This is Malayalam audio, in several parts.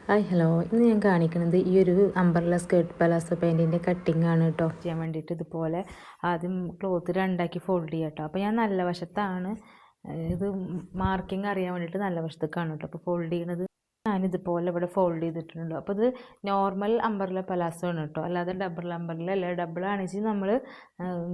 ഹായ് ഹലോ, ഇന്ന് ഞാൻ കാണിക്കുന്നത് ഈ ഒരു അംബ്രല്ല സ്കേർട്ട് പലാസോ പാൻറ്റിൻ്റെ കട്ടിംഗ് ആണ് കേട്ടോ. ചെയ്യാൻ വേണ്ടിയിട്ട് ഇതുപോലെ ആദ്യം ക്ലോത്ത് രണ്ടാക്കി ഫോൾഡ് ചെയ്യാം കേട്ടോ. അപ്പോൾ ഞാൻ നല്ല വശത്താണ് ഇത് മാർക്കിങ് അറിയാൻ വേണ്ടിയിട്ട് നല്ല വശത്തേക്കാണ് കേട്ടോ അപ്പോൾ ഫോൾഡ് ചെയ്യണത്. ഞാനിതുപോലെ ഇവിടെ ഫോൾഡ് ചെയ്തിട്ടുണ്ട്. അപ്പോൾ ഇത് നോർമൽ അംബ്രല്ല പലാസോ ആണ് കേട്ടോ, അല്ലാതെ ഡബിൾ അംബ്രല്ല അല്ല. ഡബിൾ ആണെങ്കിൽ നമ്മൾ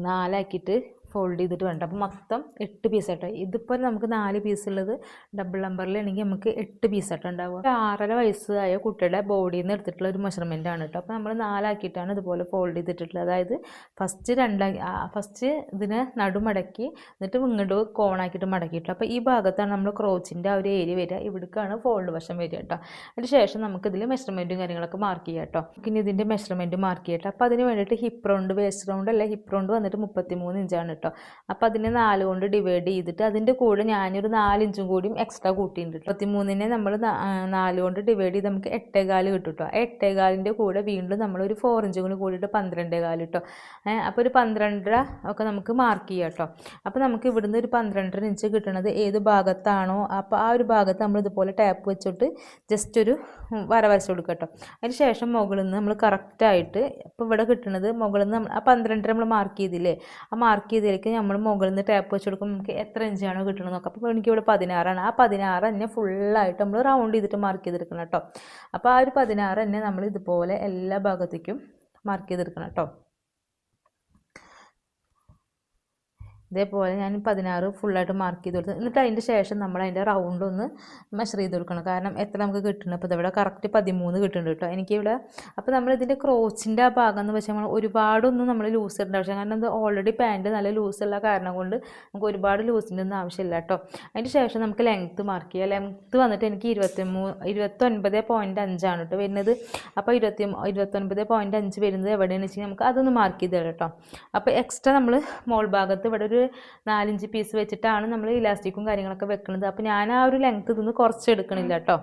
നാലാക്കിയിട്ട് ഫോൾഡ് ചെയ്തിട്ട് വേണ്ട. അപ്പോൾ മൊത്തം 8 പീസ് ആട്ടോ. ഇതിപ്പോൾ നമുക്ക് 4 പീസ് ഉള്ളത് ഡബിൾ അംബ്രല്ലയാണെങ്കിൽ നമുക്ക് 8 പീസ് ആട്ടോ ഉണ്ടാവുക. 6.5 വയസ്സായ കുട്ടിയുടെ ബോഡിയിൽ നിന്ന് എടുത്തിട്ടുള്ള ഒരു മെഷർമെൻ്റ് ആണ് കേട്ടോ. അപ്പോൾ നമ്മൾ 4 ആക്കിയിട്ടാണ് ഇതുപോലെ ഫോൾഡ് ചെയ്തിട്ടുള്ളത്. അതായത് ഫസ്റ്റ് ഇതിനെ നടുമടക്കി എന്നിട്ട് ഇങ്ങോട്ട് കോണാക്കിയിട്ട് മടക്കിയിട്ടു. അപ്പോൾ ഈ ഭാഗത്താണ് നമ്മൾ ക്രോച്ചിൻ്റെ ആ ഒരു ഏരിയ വരിക, ഇവിടേക്കാണ് ഫോൾഡ് വശം വരിക കേട്ടോ. അതിന് ശേഷം നമുക്കിതിൽ മെഷർമെൻറ്റും കാര്യങ്ങളൊക്കെ മാർക്ക് ചെയ്യാം കേട്ടോ. ഇനി ഇതിൻ്റെ മെഷർമെൻറ്റ് മാർക്ക് ചെയ്യട്ടോ. അപ്പോൾ അതിന് വേണ്ടിയിട്ട് ഹിപ്പ് റൗണ്ട്, വേസ്റ്റ് റൗണ്ട് അല്ല, ഹിപ്പ് റൗണ്ട് വന്നിട്ട് 33 ഇഞ്ചാണ് കേട്ടോ. അപ്പോൾ അതിനെ 4 കൊണ്ട് ഡിവൈഡ് ചെയ്തിട്ട് അതിൻ്റെ കൂടെ ഞാനൊരു 4 ഇഞ്ചും കൂടിയും എക്സ്ട്രാ കൂട്ടിയിട്ടുണ്ട്. 33നെ നമ്മൾ 4 കൊണ്ട് ഡിവൈഡ് ചെയ്ത് നമുക്ക് 8.25 കിട്ടും കേട്ടോ. 8.25ൻ്റെ കൂടെ വീണ്ടും നമ്മളൊരു 4 ഇഞ്ചും കൂടി കൂടിയിട്ട് 12.25 കേട്ടോ. അപ്പോൾ ഒരു 12.5 ഒക്കെ നമുക്ക് മാർക്ക് ചെയ്യാം കേട്ടോ. അപ്പോൾ നമുക്ക് ഇവിടുന്ന് ഒരു 12.5 ഇഞ്ച് കിട്ടുന്നത് ഏത് ഭാഗത്താണോ അപ്പോൾ ആ ഒരു ഭാഗത്ത് നമ്മൾ ഇതുപോലെ ടാപ്പ് വെച്ചിട്ട് ജസ്റ്റ് ഒരു വര വരച്ച് കൊടുക്കുക കേട്ടോ. അതിന് ശേഷം മുകളിൽ നിന്ന് നമ്മൾ കറക്റ്റായിട്ട് ഇപ്പോൾ ഇവിടെ കിട്ടുന്നത് മുകളിൽ നിന്ന് ആ 12 നമ്മൾ മാർക്ക് ചെയ്തില്ലേ, ആ മാർക്ക് ചെയ്തതിലേക്ക് നമ്മൾ മുകളിൽ നിന്ന് ടാപ്പ് വെച്ച് കൊടുക്കുമ്പോൾ നമുക്ക് എത്ര ഇഞ്ചാണോ കിട്ടണമെന്ന് നോക്കാം. അപ്പോൾ എനിക്കിവിടെ 16 ആണ്. ആ 16 തന്നെ ഫുള്ളായിട്ട് നമ്മൾ റൗണ്ട് ചെയ്തിട്ട് മാർക്ക് ചെയ്തെടുക്കണം കേട്ടോ. അപ്പോൾ ആ ഒരു 16 തന്നെ നമ്മൾ ഇതുപോലെ എല്ലാ ഭാഗത്തേക്കും മാർക്ക് ചെയ്തെടുക്കണം കേട്ടോ. ഇതേപോലെ ഞാൻ 16 ഫുള്ളായിട്ട് മാർക്ക് ചെയ്ത് കൊടുത്തു. എന്നിട്ട് അതിൻ്റെ ശേഷം നമ്മൾ അതിൻ്റെ റൗണ്ട് ഒന്ന് മെഷർ ചെയ്ത് കൊടുക്കണം. കാരണം എത്ര നമുക്ക് കിട്ടുന്നത്, അപ്പോൾ ഇവിടെ കറക്റ്റ് 13 കിട്ടുന്നുണ്ട് കേട്ടോ എനിക്കിവിടെ. അപ്പോൾ നമ്മൾ ഇതിൻ്റെ ക്രോച്ചിൻ്റെ ആ ഭാഗം എന്ന് വെച്ചാൽ നമ്മൾ ഒരുപാടൊന്നും നമ്മൾ ലൂസ് ഇടേണ്ട ആവശ്യം, കാരണം ഇത് ഓൾറെഡി പാൻറ്റ് നല്ല ലൂസുള്ള കാരണം കൊണ്ട് നമുക്ക് ഒരുപാട് ലൂസിൻ്റെ ഒന്നും ആവശ്യമില്ല കേട്ടോ. അതിൻ്റെ ശേഷം നമുക്ക് ലെങ്ത്ത് മാർക്ക് ചെയ്യാം. ലെങ്ത്ത് വന്നിട്ട് എനിക്ക് 29.5 ആണ് കേട്ടോ വരുന്നത്. അപ്പോൾ 29.5 വരുന്നത് എവിടെയാണെന്ന് വെച്ചാൽ നമുക്ക് അതൊന്ന് മാർക്ക് ചെയ്ത് തരാം കേട്ടോ. അപ്പോൾ എക്സ്ട്രാ നമ്മൾ മോൾ ഭാഗത്ത് ഇവിടെ ഒരു 4 ഇഞ്ച് പീസ് വെച്ചിട്ടാണ് നമ്മൾ ഇലാസ്റ്റിക്കും കാര്യങ്ങളൊക്കെ വെക്കുന്നത്. അപ്പോൾ ഞാൻ ആ ഒരു ലെങ്ത്ത് ഇതൊന്ന് കുറച്ച് എടുക്കണില്ല കേട്ടോ.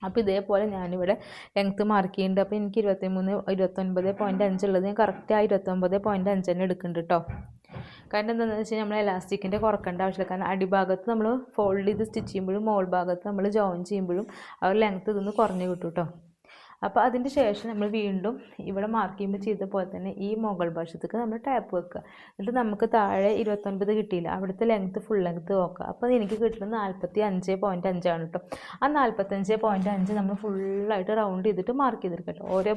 അപ്പോൾ ഇതേപോലെ ഞാനിവിടെ ലെങ്ത്ത് മാർക്ക് ചെയ്യുന്നുണ്ട്. അപ്പോൾ എനിക്ക് 29.5 ഉള്ളത് ഞാൻ കറക്റ്റ് ആ 29.5 തന്നെ എടുക്കുന്നുണ്ട് കേട്ടോ. കാരണം എന്താണെന്ന് വെച്ചാൽ നമ്മൾ എലാസ്റ്റിക്കിൻ്റെ കുറക്കേണ്ട ആവശ്യമില്ല. കാരണം അടിഭാഗത്ത് നമ്മൾ ഫോൾഡ് ചെയ്ത് സ്റ്റിച്ച് ചെയ്യുമ്പോഴും മോൾ ഭാഗത്ത് നമ്മൾ ജോയിൻ ചെയ്യുമ്പോഴും ആ ഒരു ലെങ്ത്ത് ഇതൊന്ന് കുറഞ്ഞ് കിട്ടും കേട്ടോ. അപ്പോൾ അതിൻ്റെ ശേഷം നമ്മൾ വീണ്ടും ഇവിടെ മാർക്ക് ചെയ്യുമ്പോൾ ചെയ്ത പോലെ തന്നെ ഈ മുകൾ വശത്തേക്ക് നമ്മൾ ടാപ്പ് വെക്കുക. എന്നിട്ട് നമുക്ക് താഴെ 29 കിട്ടിയില്ല, അവിടുത്തെ ലെങ്ത്ത് ഫുൾ ലെങ്ത്ത് നോക്കുക. അപ്പോൾ എനിക്ക് കിട്ടുന്നത് 45.5 ആണ് കേട്ടോ. ആ 45.5 നമ്മൾ ഫുള്ളായിട്ട് റൗണ്ട് ചെയ്തിട്ട് മാർക്ക് ചെയ്തെടുക്കട്ടോ. ഓരോ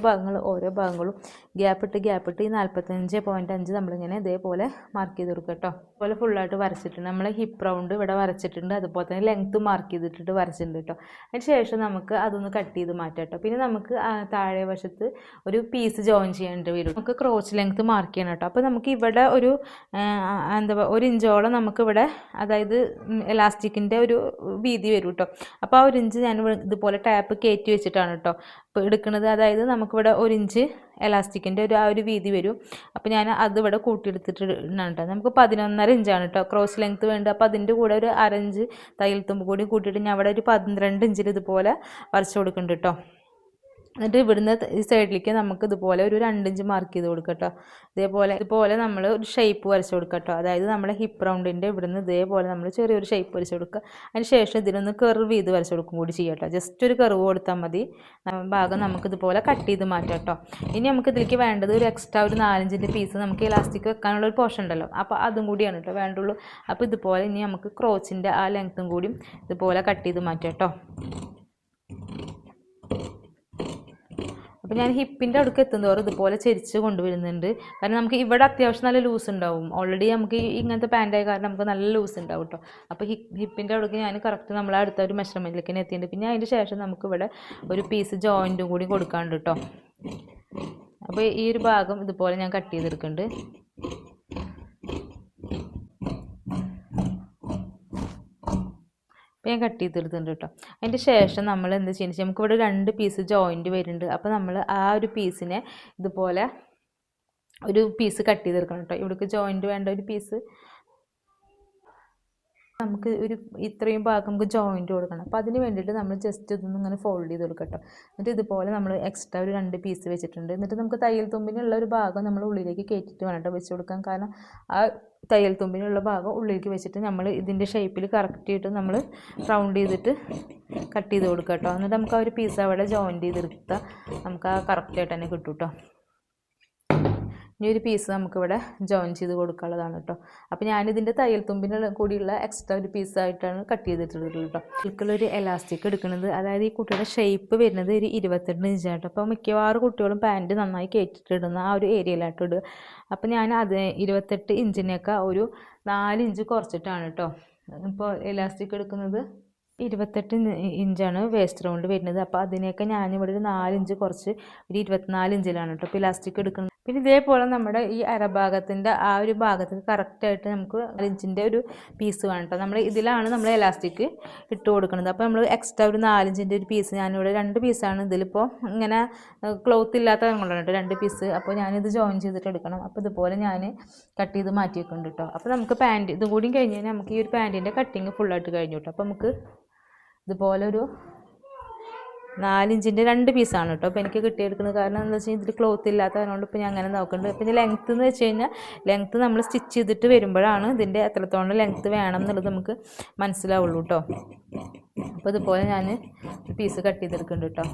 ഭാഗങ്ങളും ഗ്യാപ്പ് ഇട്ട് ഈ 45.5 നമ്മളിങ്ങനെ ഇതേപോലെ മാർക്ക് ചെയ്ത് കൊടുക്കുക കേട്ടോ. അതുപോലെ ഫുള്ളായിട്ട് വരച്ചിട്ടുണ്ട്. നമ്മൾ ഹിപ്പ് റൗണ്ട് ഇവിടെ വരച്ചിട്ടുണ്ട്, അതുപോലെ തന്നെ ലെങ്ത്ത് മാർക്ക് ചെയ്തിട്ട് വരച്ചിട്ടുണ്ട് കേട്ടോ. അതിന് ശേഷം നമുക്ക് അതൊന്ന് കട്ട് ചെയ്ത് മാറ്റാം കേട്ടോ. പിന്നെ നമുക്ക് താഴെ വശത്ത് ഒരു പീസ് ജോയിൻ ചെയ്യേണ്ടി വരും. നമുക്ക് ക്രോച്ച് ലെങ്ത്ത് മാർക്ക് ചെയ്യണം കേട്ടോ. അപ്പോൾ നമുക്ക് ഇവിടെ ഒരു 1 ഇഞ്ചോളം നമുക്കിവിടെ, അതായത് എലാസ്റ്റിക്കിൻ്റെ ഒരു വീതി വരും കേട്ടോ. അപ്പോൾ ആ 1 ഇഞ്ച് ഞാൻ ഇതുപോലെ ടാപ്പ് കയറ്റി വെച്ചിട്ടാണ് കേട്ടോ ഇപ്പോൾ എടുക്കുന്നത്. അതായത് നമുക്കിവിടെ 1 ഇഞ്ച് എലാസ്റ്റിക്കിൻ്റെ ആ ഒരു വീതി വരും. അപ്പോൾ ഞാൻ അതിവിടെ കൂട്ടിയെടുത്തിട്ടാണ് കേട്ടോ. നമുക്ക് 11.5 ഇഞ്ചാണ് കേട്ടോ ക്രോസ് ലെങ്ത്ത് വേണ്ടത്. അപ്പോൾ അതിൻ്റെ കൂടെ ഒരു 1/2 ഇഞ്ച് തയ്യൽ തുമ്പ് കൂടി കൂട്ടിയിട്ട് ഞാൻ അവിടെ ഒരു 12 ഇഞ്ചിൽ ഇതുപോലെ വരച്ച് കൊടുക്കുന്നുണ്ട് കേട്ടോ. എന്നിട്ട് ഇവിടുന്ന് ഈ സൈഡിലേക്ക് നമുക്ക് ഇതുപോലെ ഒരു 2 ഇഞ്ച് മാർക്ക് ചെയ്ത് കൊടുക്കുക കേട്ടോ. ഇതുപോലെ നമ്മൾ ഒരു ഷേപ്പ് വരച്ച് കൊടുക്കുക കേട്ടോ. അതായത് നമ്മുടെ ഹിപ്പ് റൗണ്ടിൻ്റെ ഇവിടുന്ന് ഇതേപോലെ നമ്മൾ ചെറിയൊരു ഷേപ്പ് വരച്ച് കൊടുക്കുക. അതിന് ശേഷം ഇതിനൊന്ന് കർവ് ചെയ്ത് വരച്ച് കൊടുക്കും കൂടി ചെയ്യാം കേട്ടോ. ജസ്റ്റ് ഒരു കർവ് കൊടുത്താൽ മതി. ഭാഗം നമുക്കിതുപോലെ കട്ട് ചെയ്ത് മാറ്റാം കേട്ടോ. ഇനി നമുക്ക് ഇതിലേക്ക് വേണ്ടത് ഒരു എക്സ്ട്രാ ഒരു 4 ഇഞ്ചിൻ്റെ പീസ് നമുക്ക് ഇലാസ്റ്റിക് വെക്കാനുള്ള ഒരു പോർഷൻ ഉണ്ടല്ലോ, അപ്പോൾ അതും കൂടിയാണ് കേട്ടോ വേണ്ടുള്ളൂ. അപ്പോൾ ഇതുപോലെ ഇനി നമുക്ക് ക്രോച്ചിൻ്റെ ആ ലെങ്ത്തും കൂടിയും ഇതുപോലെ കട്ട് ചെയ്ത് മാറ്റാം കേട്ടോ. അപ്പോൾ ഞാൻ ഹിപ്പിൻ്റെ അടുക്ക് എത്തുന്നതോറും ഇതുപോലെ ചെരിച്ച് കൊണ്ടുവരുന്നുണ്ട്. കാരണം നമുക്ക് ഇവിടെ അത്യാവശ്യം നല്ല ലൂസ് ഉണ്ടാവും. ഓൾറെഡി നമുക്ക് ഇങ്ങനത്തെ പാൻറ്റായ കാരണം നമുക്ക് നല്ല ലൂസ് ഉണ്ടാവും കേട്ടോ. അപ്പോൾ ഹിപ്പിൻ്റെ അടുക്ക് ഞാൻ കറക്റ്റ് നമ്മൾ അടുത്ത ഒരു മെഷർമെൻറ്റിലേക്ക് തന്നെ എത്തിയിട്ടുണ്ട്. പിന്നെ അതിൻ്റെ ശേഷം നമുക്കിവിടെ ഒരു പീസ് ജോയിൻറ്റും കൂടി കൊടുക്കാണ്ട് കേട്ടോ. അപ്പോൾ ഈ ഒരു ഭാഗം ഇതുപോലെ ഞാൻ കട്ട് ചെയ്തെടുക്കുന്നുണ്ട്. ഞാൻ കട്ട് ചെയ്തെടുത്തിട്ടുണ്ട് കേട്ടോ. അതിൻ്റെ ശേഷം നമ്മൾ എന്താ ചെയ്യുന്നത് വെച്ചാൽ നമുക്കിവിടെ 2 പീസ് ജോയിൻറ്റ് വരുന്നുണ്ട്. അപ്പോൾ നമ്മൾ ആ ഒരു പീസിനെ ഇതുപോലെ ഒരു പീസ് കട്ട് ചെയ്തെടുക്കണം കേട്ടോ. ഇവിടേക്ക് ജോയിൻറ്റ് വേണ്ട ഒരു പീസ്. നമുക്ക് ഇത്രയും ഭാഗം നമുക്ക് ജോയിൻറ്റ് കൊടുക്കണം. അപ്പോൾ അതിന് വേണ്ടിയിട്ട് നമ്മൾ ജസ്റ്റ് ഇതൊന്നും ഇങ്ങനെ ഫോൾഡ് ചെയ്ത് കൊടുക്കാം കേട്ടോ. എന്നിട്ട് ഇതുപോലെ നമ്മൾ എക്സ്ട്രാ ഒരു 2 പീസ് വെച്ചിട്ടുണ്ട്. എന്നിട്ട് നമുക്ക് തയ്യൽ തുമ്പിനുള്ള ഒരു ഭാഗം നമ്മൾ ഉള്ളിലേക്ക് കയറ്റിയിട്ട് വേണം കേട്ടോ വെച്ച് കൊടുക്കാൻ. കാരണം ആ തയ്യൽ തുമ്പിനുള്ള ഭാഗം ഉള്ളിലേക്ക് വെച്ചിട്ട് നമ്മൾ ഇതിൻ്റെ ഷേപ്പിൽ കറക്റ്റ് ചെയ്തിട്ട് നമ്മൾ റൗണ്ട് ചെയ്തിട്ട് കട്ട് ചെയ്ത് കൊടുക്കുക കേട്ടോ. എന്നിട്ട് നമുക്ക് ആ ഒരു പീസ് അവിടെ ജോയിൻറ്റ് ചെയ്തെടുത്താൽ നമുക്ക് ആ കറക്റ്റായിട്ട് തന്നെ കിട്ടും കേട്ടോ. ഇനി ഒരു പീസ് നമുക്കിവിടെ ജോയിൻ ചെയ്ത് കൊടുക്കാനുള്ളതാണ് കേട്ടോ. അപ്പോൾ ഞാനിതിൻ്റെ തയ്യൽ തുമ്പിന് കൂടിയുള്ള എക്സ്ട്രാ ഒരു പീസായിട്ടാണ് കട്ട് ചെയ്തിട്ടുള്ളത് കേട്ടോ. ഇതിലേക്കുള്ളൊരു എലാസ്റ്റിക് എടുക്കുന്നത്, അതായത് ഈ കുട്ടിയുടെ ഷേപ്പ് വരുന്നത് ഒരു 28 ഇഞ്ചാട്ടോ. അപ്പോൾ മിക്കവാറും കുട്ടികളും പാൻറ്റ് നന്നായി കയറ്റിട്ടിടുന്ന ആ ഒരു ഏരിയയിലായിട്ട് ഇടുക. അപ്പോൾ ഞാൻ 28 ഇഞ്ചിനൊക്കെ ഒരു 4 ഇഞ്ച് കുറച്ചിട്ടാണ് കേട്ടോ ഇപ്പോൾ എലാസ്റ്റിക് എടുക്കുന്നത്. 28 ഇഞ്ചാണ് വേസ്റ്റ് റൗണ്ട് വരുന്നത്. അപ്പോൾ അതിനൊക്കെ ഞാനിവിടെ ഒരു 4 ഇഞ്ച് കുറച്ച് ഒരു 24 ഇഞ്ചിലാണ് കേട്ടോ ഇപ്പോൾ ഇലാസ്റ്റിക് എടുക്കുന്നത്. പിന്നെ ഇതേപോലെ നമ്മുടെ ഈ അരഭാഗത്തിൻ്റെ ആ ഒരു ഭാഗത്ത് കറക്റ്റായിട്ട് നമുക്ക് 4 ഇഞ്ചിൻ്റെ ഒരു പീസ് വേണം കേട്ടോ. ഇതിലാണ് നമ്മൾ എലാസ്റ്റിക് ഇട്ട് കൊടുക്കുന്നത്. അപ്പോൾ നമ്മൾ എക്സ്ട്രാ ഒരു 4 ഇഞ്ചിൻ്റെ ഒരു പീസ്, ഞാനിവിടെ 2 പീസാണ് ഇതിലിപ്പോൾ ഇങ്ങനെ ക്ലോത്ത് ഇല്ലാത്ത കൊണ്ടാണ് കേട്ടോ 2 പീസ്. അപ്പോൾ ഞാനിത് ജോയിൻ ചെയ്തിട്ട് എടുക്കണം. അപ്പോൾ ഇതുപോലെ ഞാൻ കട്ട് ചെയ്ത് മാറ്റി വെക്കുന്നുണ്ട് കേട്ടോ. അപ്പോൾ നമുക്ക് പാൻറ്റ് ഇതും കൂടി കഴിഞ്ഞ് കഴിഞ്ഞാൽ നമുക്ക് ഈ ഒരു പാൻറ്റിൻ്റെ കട്ടിങ് ഫുള്ളായിട്ട് കഴിഞ്ഞു കേട്ടോ. അപ്പോൾ നമുക്ക് ഇതുപോലെ ഒരു 4 ഇഞ്ചിൻ്റെ 2 പീസാണ് കേട്ടോ അപ്പോൾ എനിക്ക് കിട്ടിയെടുക്കുന്നത്. കാരണം എന്താ വെച്ചാൽ ഇതിൽ ക്ലോത്ത് ഇല്ലാത്തതുകൊണ്ട് ഇപ്പോൾ ഞാൻ അങ്ങനെ നോക്കുന്നുണ്ട്. പിന്നെ ലെങ്ത്ത് എന്ന് വെച്ച് കഴിഞ്ഞാൽ ലെങ്ത്ത് നമ്മൾ സ്റ്റിച്ച് ചെയ്തിട്ട് വരുമ്പോഴാണ് ഇതിൻ്റെ എത്രത്തോളം ലെങ്ത്ത് വേണം എന്നുള്ളത് നമുക്ക് മനസ്സിലാവുള്ളൂ കേട്ടോ. അപ്പോൾ ഇതുപോലെ ഞാൻ പീസ് കട്ട് ചെയ്തെടുക്കുന്നുണ്ട് കേട്ടോ.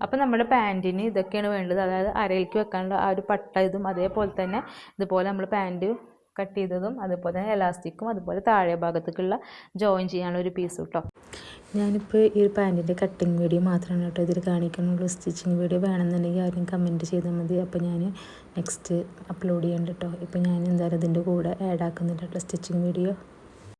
അപ്പോൾ നമ്മുടെ പാൻറ്റിന് ഇതൊക്കെയാണ് വേണ്ടത്. അതായത് അരയിലേക്ക് വെക്കാനുള്ള ആ ഒരു പട്ട ഇതും, അതേപോലെ തന്നെ ഇതുപോലെ നമ്മൾ പാൻറ്റ് കട്ട് ചെയ്തതും, അതുപോലെ തന്നെ എലാസ്റ്റിക്കും, അതുപോലെ താഴെ ഭാഗത്തേക്കുള്ള ജോയിൻ ചെയ്യാനുള്ള ഒരു പീസ് കേട്ടോ. ഞാനിപ്പോൾ ഈ ഒരു പാൻറ്റിൻ്റെ കട്ടിങ് വീഡിയോ മാത്രമാണ് കേട്ടോ ഇതിൽ കാണിക്കുന്നുള്ളൂ. സ്റ്റിച്ചിങ് വീഡിയോ വേണമെന്നുണ്ടെങ്കിൽ ആരും കമൻറ്റ് ചെയ്താൽ മതി. അപ്പോൾ ഞാൻ നെക്സ്റ്റ് അപ്ലോഡ് ചെയ്യണ്ട കേട്ടോ. ഇപ്പോൾ ഞാൻ എന്തായാലും ഇതിൻ്റെ കൂടെ ആഡ് ആക്കുന്നുണ്ട് കേട്ടോ സ്റ്റിച്ചിങ് വീഡിയോ.